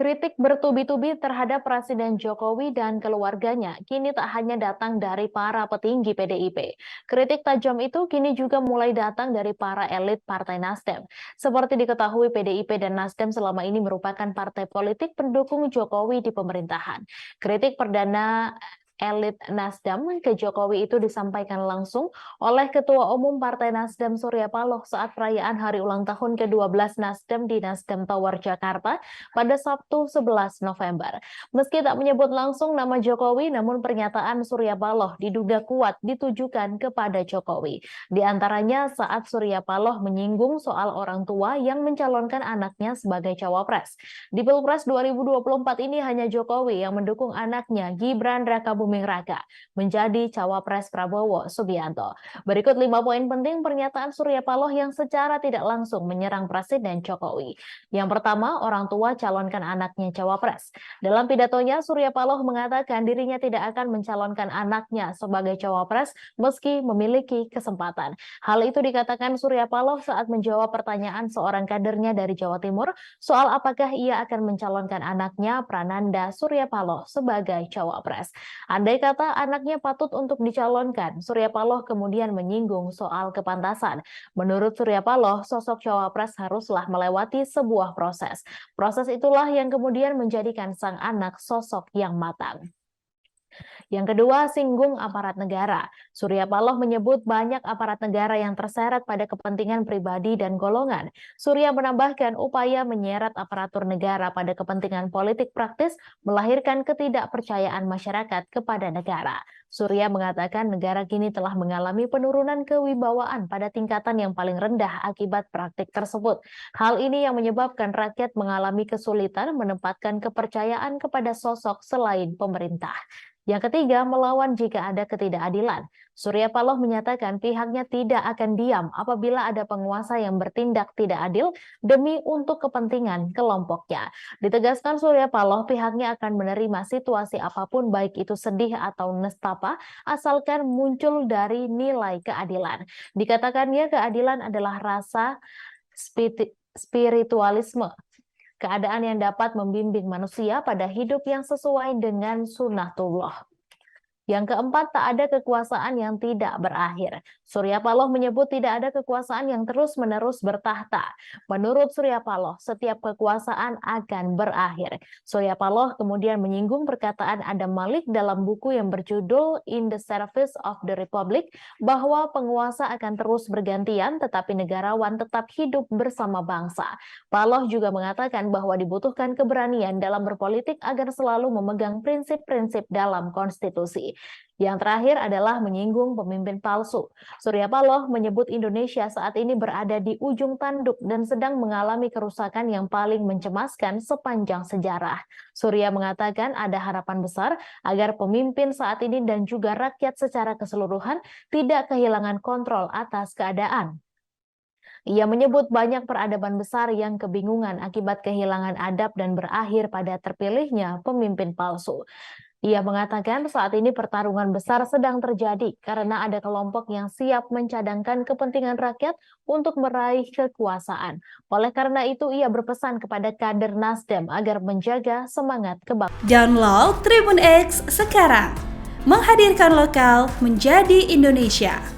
Kritik bertubi-tubi terhadap Presiden Jokowi dan keluarganya kini tak hanya datang dari para petinggi PDIP. Kritik tajam itu kini juga mulai datang dari para elit Partai Nasdem. Seperti diketahui, PDIP dan Nasdem selama ini merupakan partai politik pendukung Jokowi di pemerintahan. Kritik perdana elit Nasdem ke Jokowi itu disampaikan langsung oleh Ketua Umum Partai Nasdem Surya Paloh saat perayaan hari ulang tahun ke-12 Nasdem di Nasdem Tower Jakarta pada Sabtu 11 November. Meski tak menyebut langsung nama Jokowi, namun pernyataan Surya Paloh diduga kuat ditujukan kepada Jokowi. Di antaranya saat Surya Paloh menyinggung soal orang tua yang mencalonkan anaknya sebagai cawapres. Di Pilpres 2024 ini hanya Jokowi yang mendukung anaknya Gibran Rakabuming Raka menjadi cawapres Prabowo Subianto. Berikut 5 poin penting pernyataan Surya Paloh yang secara tidak langsung menyerang Presiden Jokowi. Yang pertama, orang tua calonkan anaknya cawapres. Dalam pidatonya, Surya Paloh mengatakan dirinya tidak akan mencalonkan anaknya sebagai cawapres meski memiliki kesempatan. Hal itu dikatakan Surya Paloh saat menjawab pertanyaan seorang kadernya dari Jawa Timur soal apakah ia akan mencalonkan anaknya Prananda Surya Paloh sebagai cawapres. Andai kata anaknya patut untuk dicalonkan, Surya Paloh kemudian menyinggung soal kepantasan. Menurut Surya Paloh, sosok cawapres haruslah melewati sebuah proses. Proses itulah yang kemudian menjadikan sang anak sosok yang matang. Yang kedua, singgung aparat negara. Surya Paloh menyebut banyak aparat negara yang terseret pada kepentingan pribadi dan golongan. Surya menambahkan upaya menyeret aparatur negara pada kepentingan politik praktis melahirkan ketidakpercayaan masyarakat kepada negara. Surya mengatakan negara kini telah mengalami penurunan kewibawaan pada tingkatan yang paling rendah akibat praktik tersebut. Hal ini yang menyebabkan rakyat mengalami kesulitan menempatkan kepercayaan kepada sosok selain pemerintah. Yang ketiga, melawan jika ada ketidakadilan. Surya Paloh menyatakan pihaknya tidak akan diam apabila ada penguasa yang bertindak tidak adil demi untuk kepentingan kelompoknya. Ditegaskan Surya Paloh pihaknya akan menerima situasi apapun baik itu sedih atau nestapa asalkan muncul dari nilai keadilan. Dikatakannya keadilan adalah rasa spiritualisme. Keadaan yang dapat membimbing manusia pada hidup yang sesuai dengan sunnatullah. Yang keempat, tak ada kekuasaan yang tidak berakhir. Surya Paloh menyebut tidak ada kekuasaan yang terus-menerus bertahta. Menurut Surya Paloh, setiap kekuasaan akan berakhir. Surya Paloh kemudian menyinggung perkataan Adam Malik dalam buku yang berjudul In the Service of the Republic, bahwa penguasa akan terus bergantian tetapi negarawan tetap hidup bersama bangsa. Paloh juga mengatakan bahwa dibutuhkan keberanian dalam berpolitik agar selalu memegang prinsip-prinsip dalam konstitusi. Yang terakhir adalah menyinggung pemimpin palsu. Surya Paloh menyebut Indonesia saat ini berada di ujung tanduk dan sedang mengalami kerusakan yang paling mencemaskan sepanjang sejarah. Surya mengatakan ada harapan besar agar pemimpin saat ini dan juga rakyat secara keseluruhan tidak kehilangan kontrol atas keadaan. Ia menyebut banyak peradaban besar yang kebingungan akibat kehilangan adab dan berakhir pada terpilihnya pemimpin palsu. Ia mengatakan saat ini pertarungan besar sedang terjadi karena ada kelompok yang siap mencadangkan kepentingan rakyat untuk meraih kekuasaan. Oleh karena itu, ia berpesan kepada kader Nasdem agar menjaga semangat kebangkitan. Download Tribun X sekarang, menghadirkan lokal menjadi Indonesia.